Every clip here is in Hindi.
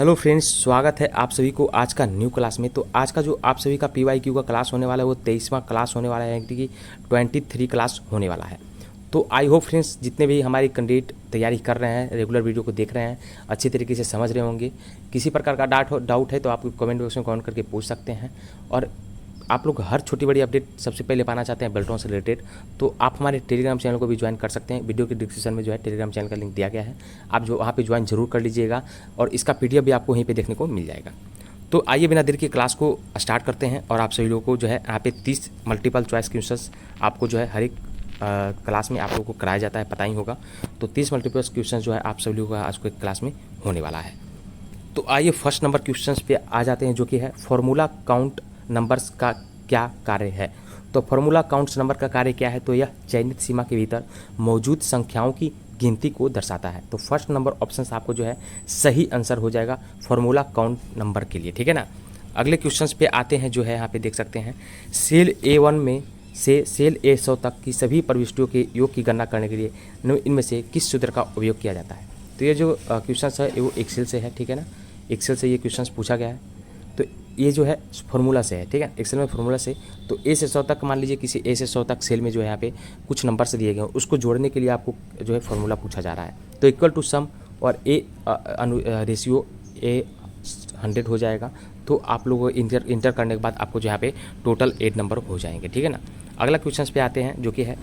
हेलो फ्रेंड्स, स्वागत है आप सभी को आज का न्यू क्लास में। तो आज का जो आप सभी का PYQ का क्लास होने वाला है वो 23वां क्लास होने वाला है, यानी कि 23 क्लास होने वाला है। तो आई होप फ्रेंड्स जितने भी हमारे कैंडिडेट तैयारी कर रहे हैं, रेगुलर वीडियो को देख रहे हैं, अच्छी तरीके से समझ रहे होंगे। किसी प्रकार का डाउट है तो आप कमेंट बॉक्स में कमेंट करके पूछ सकते हैं। और आप लोग हर छोटी बड़ी अपडेट सबसे पहले पाना चाहते हैं बेल्टों से रिलेटेड, तो आप हमारे टेलीग्राम चैनल को भी ज्वाइन कर सकते हैं। वीडियो के डिस्क्रिप्शन में जो है टेलीग्राम चैनल का लिंक दिया गया है, आप जो वहाँ पे ज्वाइन जरूर कर लीजिएगा और इसका PDF भी आपको वहीं पे देखने को मिल जाएगा। तो आइए बिना देर की क्लास को स्टार्ट करते हैं। और आप सभी लोगों को जो है यहाँ पे 30 मल्टीपल चॉइस क्वेश्चंस आपको जो है हर एक क्लास में आप लोगों को कराया जाता है, पता ही होगा। तो 30 मल्टीपल क्वेश्चन जो है आप सभी लोगों का आज को एक क्लास में होने वाला है। तो आइए फर्स्ट नंबर क्वेश्चन पे आ जाते हैं, जो कि है फॉर्मूला काउंट नंबर्स का क्या कार्य है। तो फॉर्मूला काउंट्स नंबर का कार्य क्या है, तो यह चयनित सीमा के भीतर मौजूद संख्याओं की गिनती को दर्शाता है। तो फर्स्ट नंबर ऑप्शन आपको जो है सही आंसर हो जाएगा फॉर्मूला काउंट नंबर के लिए, ठीक है ना। अगले क्वेश्चन पे आते हैं, जो है यहाँ पे देख सकते हैं सेल A1 में से सेल A100 तक की सभी प्रविष्टियों के योग की गणना करने के लिए इनमें से किस सूत्र का उपयोग किया जाता है। तो ये जो क्वेश्चन है वो एक्सेल से है, ठीक है ना। एक्सेल से ये क्वेश्चन पूछा गया है, तो ये जो है फॉर्मूला से है, ठीक है। एक्सेल में फॉर्मूला से तो A से 100 तक, मान लीजिए किसी A से 100 तक सेल में जो है यहाँ पे कुछ नंबर से दिए गए हैं, उसको जोड़ने के लिए आपको जो है फॉर्मूला पूछा जा रहा है। तो इक्वल टू सम और रेशियो A100 हो जाएगा। तो आप लोगों को इंटर करने के बाद आपको जो यहाँ पे टोटल 8 नंबर हो जाएंगे, ठीक है ना। अगला क्वेश्चन पे आते हैं, जो कि है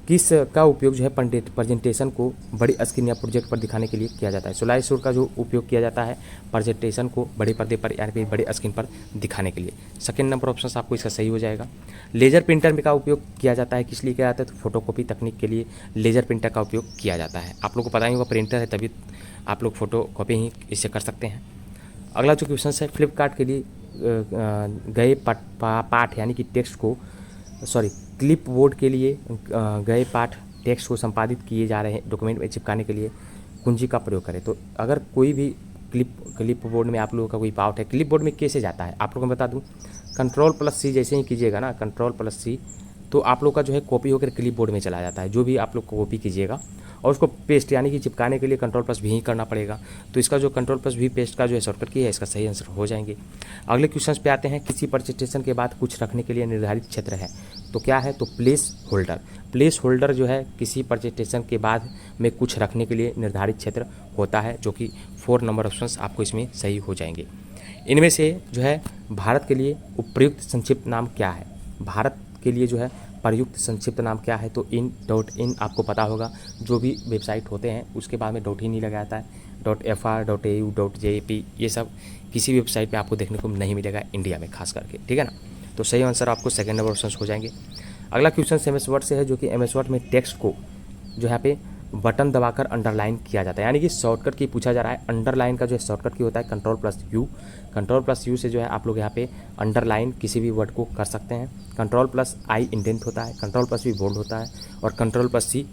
किस का उपयोग जो है प्रेजेंटेशन को बड़ी स्क्रीन या प्रोजेक्ट पर दिखाने के लिए किया जाता है। स्लाइड शो का जो उपयोग किया जाता है प्रेजेंटेशन को बड़े पर्दे पर या फिर बड़े स्क्रीन पर दिखाने के लिए। सेकंड नंबर ऑप्शन आपको इसका सही हो जाएगा। लेजर प्रिंटर में का उपयोग किया जाता है, किस लिए किया जाता है, तो फोटोकॉपी तकनीक के लिए लेजर प्रिंटर का उपयोग किया जाता है। आप लोग को पता ही होगा प्रिंटर है, तभी आप लोग फोटोकॉपी ही इससे कर सकते हैं। अगला जो क्वेश्चन है फ्लिपकार्ट के लिए गए पाठ यानी कि टेक्स्ट को क्लिप बोर्ड के लिए गए पाठ टेक्स्ट को संपादित किए जा रहे हैं डॉक्यूमेंट में चिपकाने के लिए कुंजी का प्रयोग करें। तो अगर कोई भी क्लिप बोर्ड में आप लोगों का कोई पाठ है, क्लिप बोर्ड में कैसे जाता है आप लोगों को बता दूं, Ctrl+C जैसे ही कीजिएगा ना, Ctrl+C, तो आप लोग का जो है कॉपी होकर क्लिप बोर्ड में चला जाता है। जो भी आप लोग कॉपी कीजिएगा और उसको पेस्ट यानी कि चिपकाने के लिए Ctrl+V ही करना पड़ेगा। तो इसका जो Ctrl+V पेस्ट का जो है शॉर्टकट की है, इसका सही आंसर हो जाएंगे। अगले क्वेश्चन पे आते हैं, किसी प्रेजेंटेशन के बाद कुछ रखने के लिए निर्धारित क्षेत्र है, तो क्या है, तो प्लेस होल्डर। प्लेस होल्डर जो है किसी प्रेजेंटेशन के बाद में कुछ रखने के लिए निर्धारित क्षेत्र होता है, जो कि 4 नंबर ऑप्शन आपको इसमें सही हो जाएंगे। इनमें से जो है भारत के लिए उपयुक्त संक्षिप्त नाम क्या है। भारत के लिए जो है प्रयुक्त संक्षिप्त नाम क्या है, तो in.in आपको पता होगा। जो भी वेबसाइट होते हैं उसके बाद में डॉट ही नहीं लगाता है। .fr, .au, .jp ये सब किसी भी वेबसाइट पे आपको देखने को नहीं मिलेगा इंडिया में खास करके, ठीक है ना। तो सही आंसर आपको सेकंड नंबर ऑप्शन हो जाएंगे। अगला क्वेश्चन MS वर्ड से है, जो कि MS वर्ड में टेक्स्ट को जो यहाँ पे बटन दबाकर अंडरलाइन किया जाता है, यानी कि शॉर्टकट की पूछा जा रहा है। अंडरलाइन का जो है शॉर्टकट की होता है Ctrl+U। Ctrl+U से जो है आप लोग यहाँ पे अंडरलाइन किसी भी वर्ड को कर सकते हैं। Ctrl+I इंडेंट होता है, Ctrl+V बोल्ड होता है और Ctrl+C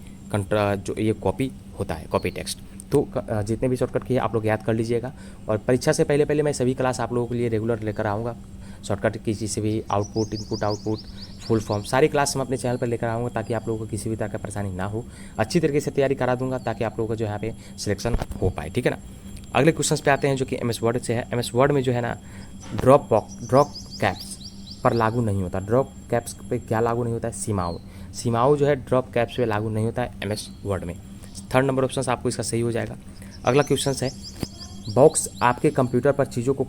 जो ये कॉपी होता है, कॉपी टेक्स्ट। तो जितने भी शॉर्टकट की है आप लोग याद कर लीजिएगा। और परीक्षा से पहले मैं सभी क्लास आप लोगों के लिए रेगुलर लेकर आऊँगा। शॉर्टकट की चीज़ से भी output, input, output, full form सारी क्लास हम अपने चैनल पर लेकर आऊँगा, ताकि आप लोगों को किसी भी तरह का परेशानी ना हो। अच्छी तरीके से तैयारी करा दूंगा ताकि आप लोगों को जो यहाँ पे सिलेक्शन हो पाए, ठीक है ना। अगले क्वेश्चन पे आते हैं, जो कि MS वर्ड से है। MS वर्ड में जो है ना ड्रॉप कैप्स पर लागू नहीं होता। ड्रॉप कैप्स पे क्या लागू नहीं होता है, सीमाओं जो है ड्रॉप कैप्स पे लागू नहीं होता है MS वर्ड में। थर्ड नंबर ऑप्शन आपको इसका सही हो जाएगा। अगला क्वेश्चन है, बॉक्स आपके कंप्यूटर पर चीज़ों को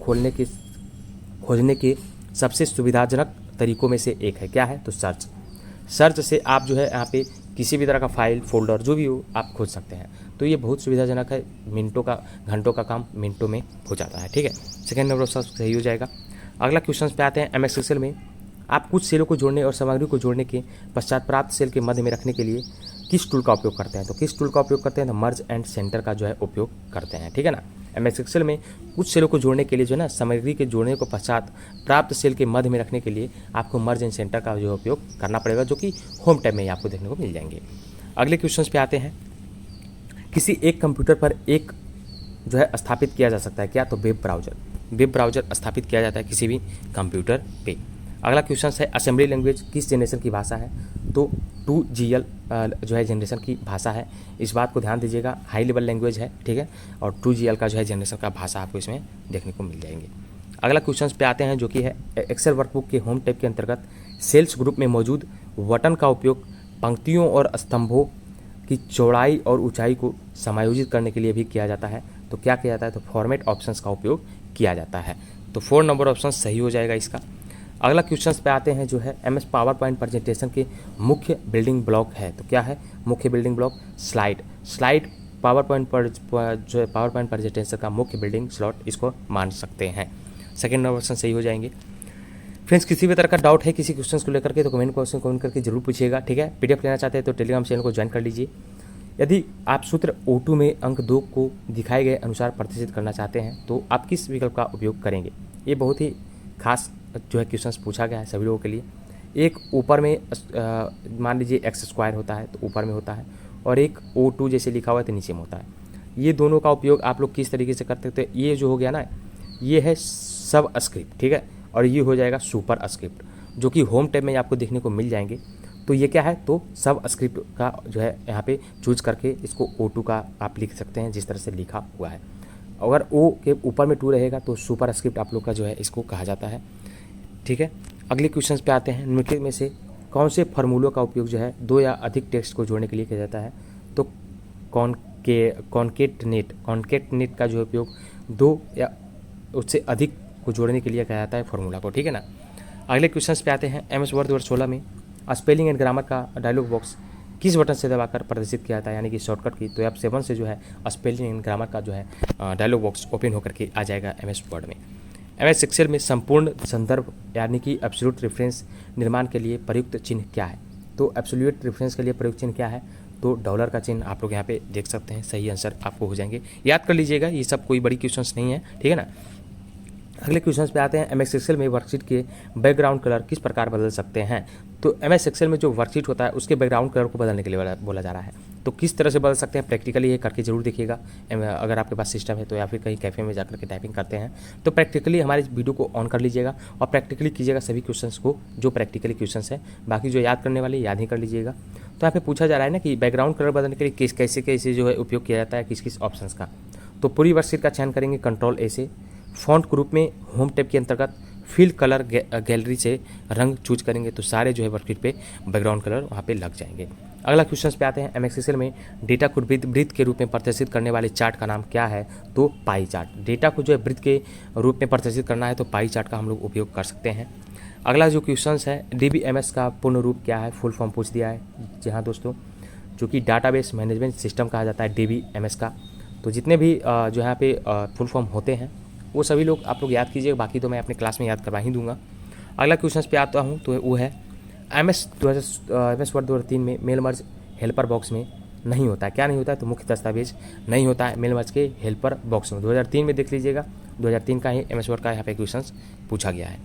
खोजने के सबसे सुविधाजनक तरीकों में से एक है, क्या है, तो सर्च से आप जो है यहाँ पे किसी भी तरह का फाइल, फोल्डर जो भी हो आप खोज सकते हैं। तो ये बहुत सुविधाजनक है, घंटों का काम मिनटों में हो जाता है, ठीक है। सेकेंड नंबर ऑप्शन सही हो जाएगा। अगला क्वेश्चन पे आते हैं, MS एक्सेल में आप कुछ सेलों को जोड़ने और सामग्री को जोड़ने के पश्चात प्राप्त सेल के मध्य में रखने के लिए किस टूल का उपयोग करते हैं। तो किस टूल का उपयोग करते हैं, तो मर्ज एंड सेंटर का जो है उपयोग करते हैं, ठीक है ना। MS एक्सेल में कुछ सेलों को जोड़ने के लिए जो है ना सामग्री के जोड़ने को पश्चात प्राप्त सेल के मध्य में रखने के लिए आपको मर्ज एंड सेंटर का जो उपयोग करना पड़ेगा, जो कि होम टैब में ही आपको देखने को मिल जाएंगे। अगले क्वेश्चन पे आते हैं, किसी एक कंप्यूटर पर एक जो है स्थापित किया जा सकता है क्या, तो वेब ब्राउजर स्थापित किया जाता है किसी भी कंप्यूटर पे। अगला क्वेश्चन है असेंबली लैंग्वेज किस जनरेशन की भाषा है, तो 2GL जो है जनरेशन की भाषा है। इस बात को ध्यान दीजिएगा, हाई लेवल लैंग्वेज है, ठीक है, और 2GL का जो है जनरेशन का भाषा आपको इसमें देखने को मिल जाएंगे। अगला क्वेश्चन पे आते हैं जो कि है एक्सेल वर्कबुक के होम टैब के अंतर्गत सेल्स ग्रुप में मौजूद बटन का उपयोग पंक्तियों और स्तंभों की चौड़ाई और ऊंचाई को समायोजित करने के लिए भी किया जाता है। तो क्या किया जाता है, तो फॉर्मेट ऑप्शंस का उपयोग किया जाता है। तो 4 नंबर ऑप्शन सही हो जाएगा इसका। अगला क्वेश्चन पे आते हैं जो है MS पावर पॉइंट प्रेजेंटेशन के मुख्य बिल्डिंग ब्लॉक है। तो क्या है मुख्य building block, slide power point पर जो है पावर पॉइंट प्रेजेंटेशन का मुख्य बिल्डिंग स्लॉट इसको मान सकते हैं। सेकेंड नंबर ऑप्शन सही हो जाएंगे। फ्रेंड्स किसी भी तरह का डाउट है किसी क्वेश्चन को लेकर के तो कमेंट करके जरूर पूछिएगा, ठीक है। PDF लेना चाहते हैं तो टेलीग्राम चैनल को ज्वाइन कर लीजिए। यदि आप सूत्र O2 में अंक 2 को दिखाए गए अनुसार प्रतिष्ठित करना चाहते हैं तो आप किस विकल्प का उपयोग करेंगे। ये बहुत ही खास जो है क्वेश्चन पूछा गया है सभी लोगों के लिए। एक ऊपर में मान लीजिए x² होता है तो ऊपर में होता है, और एक O2 जैसे लिखा हुआ है तो नीचे में होता है। ये दोनों का उपयोग आप लोग किस तरीके से करते हैं, तो ये जो हो गया ना, ये है सब स्क्रिप्ट, ठीक है, और ये हो जाएगा सुपर स्क्रिप्ट, जो कि होम टैब में आपको देखने को मिल जाएंगे। तो ये क्या है, तो सब स्क्रिप्ट का जो है यहाँ पे चूज करके इसको O2 का आप लिख सकते हैं जिस तरह से लिखा हुआ है। अगर O के ऊपर में 2 रहेगा तो सुपर स्क्रिप्ट आप लोग का जो है इसको कहा जाता है, ठीक है। अगले क्वेश्चन पे आते हैं, निम्नलिखित में से कौन से फार्मूलों का उपयोग जो है 2 या अधिक टेक्स्ट को जोड़ने के लिए किया जाता है। तो कॉन्केटनेट का जो उपयोग 2 या उससे अधिक को जोड़ने के लिए किया जाता है फार्मूला को, ठीक है ना। अगले क्वेश्चन पे आते हैं, MS वर्ड 2016 में स्पेलिंग एंड ग्रामर का डायलॉग बॉक्स किस बटन से दबाकर प्रदर्शित किया जाता है, यानी कि शॉर्टकट की। तो F7 से जो है स्पेलिंग एंड ग्रामर का जो है डायलॉग बॉक्स ओपन होकर के आ जाएगा MS वर्ड में। MS एक्सेल में संपूर्ण संदर्भ यानी कि एब्सोल्यूट रेफरेंस निर्माण के लिए प्रयुक्त चिन्ह क्या है। तो एब्सोल्यूट रेफरेंस के लिए प्रयुक्त चिन्ह क्या है, तो डॉलर का चिन्ह आप लोग यहाँ पे देख सकते हैं। सही आंसर आपको हो जाएंगे, याद कर लीजिएगा, ये सब कोई बड़ी क्वेश्चंस नहीं है, ठीक है ना। अगले क्वेश्चन पे आते हैं, MS एक्सेल में वर्कशीट के बैकग्राउंड कलर किस प्रकार बदल सकते हैं। तो MS एक्सेल में जो वर्कशीट होता है उसके बैकग्राउंड कलर को बदलने के लिए बोला जा रहा है। तो किस तरह से बदल सकते हैं, प्रैक्टिकली ये करके जरूर देखिएगा। अगर आपके पास सिस्टम है तो, या फिर कहीं कैफे में जाकर के टाइपिंग करते हैं तो प्रैक्टिकली हमारे वीडियो को ऑन कर लीजिएगा और प्रैक्टिकली कीजिएगा सभी क्वेश्चंस को जो प्रैक्टिकली क्वेश्चंस है। बाकी जो याद करने वाले याद ही कर लीजिएगा। तो यहाँ पे पूछा जा रहा है ना कि बैकग्राउंड कलर बदलने के लिए कैसे कैसे जो है उपयोग किया जाता है, किस किस ऑप्शन का। तो पूरी वर्कशीट का चयन करेंगे Ctrl A से। फॉन्ट ग्रुप में होम टैब के अंतर्गत फिल कलर गैलरी से रंग चूज करेंगे तो सारे जो है वर्कशीट पे बैकग्राउंड कलर वहाँ पे लग जाएंगे। अगला क्वेश्चन पे आते हैं, MS एक्सेल में डेटा को वृत्त के रूप में प्रदर्शित करने वाले चार्ट का नाम क्या है। तो पाई चार्ट। डेटा को जो है वृत्त के रूप में प्रदर्शित करना है तो पाई चार्ट का हम लोग उपयोग कर सकते हैं। अगला जो क्वेश्चन है, DBMS का पूर्ण रूप क्या है, फुल फॉर्म पूछ दिया है। जी हाँ दोस्तों, जो कि डाटाबेस मैनेजमेंट सिस्टम कहा जाता है DBMS का। तो जितने भी जो यहाँ पे फुल फॉर्म होते हैं वो सभी लोग आप लोग याद कीजिए, बाकी तो मैं अपने क्लास में याद करवा ही दूंगा। अगला क्वेश्चन पे आता हूँ तो वो है MS वर्ड 2003 में मेल मर्ज हेल्पर बॉक्स में नहीं होता है। क्या नहीं होता है, तो मुख्य दस्तावेज नहीं होता है मेल मर्ज के हेल्पर बॉक्स में। 2003 में देख लीजिएगा, 2003 का ही MS वर्ड का यहाँ पे क्वेश्चन पूछा गया है।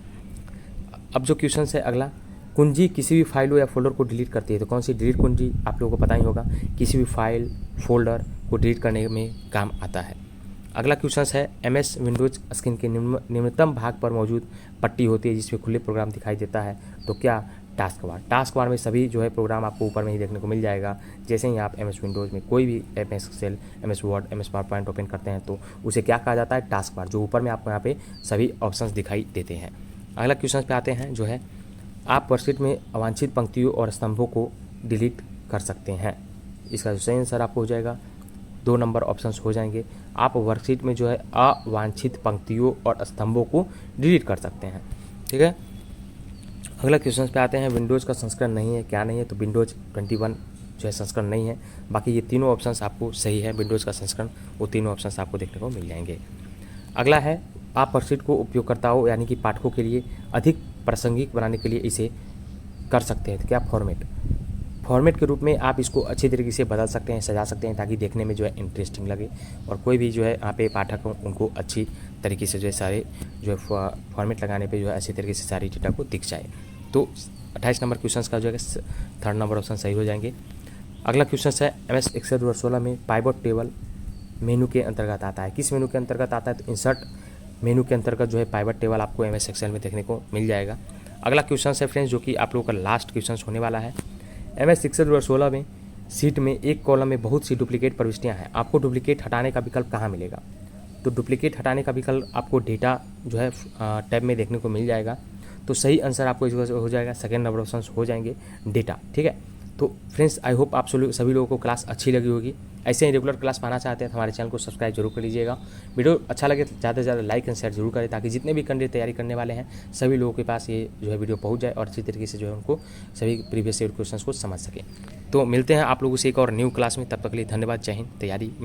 अब जो क्वेश्चन है अगला, कुंजी किसी भी फाइलों या फोल्डर को डिलीट करती है। तो कौन सी डिलीट कुंजी आप लोगों को पता ही होगा, किसी भी फाइल फोल्डर को डिलीट करने में काम आता है। अगला क्वेश्चन है, MS विंडोज स्क्रीन के निम्नतम भाग पर मौजूद पट्टी होती है जिसमें खुले प्रोग्राम दिखाई देता है। तो क्या, टास्क बार में सभी जो है प्रोग्राम आपको ऊपर में ही देखने को मिल जाएगा। जैसे ही आप MS विंडोज़ में कोई भी MS Excel, MS Word, MS PowerPoint open करते हैं तो उसे क्या कहा जाता है, टास्क बार, जो ऊपर में आपको यहाँ पे सभी ऑप्शंस दिखाई देते हैं। अगला क्वेश्चन पे आते हैं जो है, आप वर्कशीट में अवांछित पंक्तियों और स्तंभों को डिलीट कर सकते हैं। इसका जो सही आंसर आपको हो जाएगा 2 नंबर ऑप्शंस हो जाएंगे। आप वर्कशीट में जो है अवांछित पंक्तियों और स्तंभों को डिलीट कर सकते हैं, ठीक है। अगला क्वेश्चन पे आते हैं, विंडोज़ का संस्करण नहीं है, क्या नहीं है। तो विंडोज़ 21 जो है संस्करण नहीं है। बाकी ये तीनों ऑप्शंस आपको सही है, विंडोज़ का संस्करण, वो तीनों ऑप्शंस आपको देखने को मिल जाएंगे। अगला है, आप वर्कशीट को उपयोगकर्ताओं यानी कि पाठकों के लिए अधिक प्रासंगिक बनाने के लिए इसे कर सकते हैं। तो क्या, फॉर्मेट के रूप में आप इसको अच्छी तरीके से बदल सकते हैं, सजा सकते हैं, ताकि देखने में जो है इंटरेस्टिंग लगे और कोई भी जो है यहाँ पे पाठक हो उनको अच्छी तरीके से जो है सारे जो है फॉर्मेट लगाने पे जो है अच्छी तरीके से सारी डेटा को दिख जाए। तो 28 नंबर क्वेश्चन का जो है 3rd नंबर ऑप्शन सही हो जाएंगे। अगला क्वेश्चन है, MS एक्सेल 2016 में पाइवट टेबल मेनू के अंतर्गत आता है। किस मेनू के अंतर्गत आता है, तो इंसर्ट मेनू के अंतर्गत जो है पाइवट टेबल आपको MS एक्सेल में देखने को मिल जाएगा। अगला क्वेश्चन है फ्रेंड्स जो कि आप लोगों का लास्ट क्वेश्चन होने वाला है। MS Excel 2016 में सीट में एक कॉलम में बहुत सी डुप्लीकेट प्रविष्टियाँ हैं, आपको डुप्लीकेट हटाने का विकल्प कहाँ मिलेगा? तो डुप्लीकेट हटाने का विकल्प आपको डेटा जो है टैब में देखने को मिल जाएगा। तो सही आंसर आपको इस वजह से हो जाएगा, सेकेंड नंबर ऑप्शन हो जाएंगे डेटा। ठीक है, तो फ्रेंड्स आई होप आप सभी लोगों को क्लास अच्छी लगी होगी। ऐसे ही रेगुलर क्लास पाना चाहते हैं तो हमारे चैनल को सब्सक्राइब जरूर कर लीजिएगा। वीडियो अच्छा लगे तो ज़्यादा से ज़्यादा लाइक एंड शेयर जरूर करें, ताकि जितने भी कैंडिडेट तैयारी करने वाले हैं सभी लोगों के पास ये जो है वीडियो पहुंच जाए और अच्छी तरीके से जो है उनको सभी प्रीवियस ईयर क्वेश्चंस को समझ सकें। तो मिलते हैं आप लोगों से एक और न्यू क्लास में, तब तक के लिए धन्यवाद। जय हिंद। तैयारी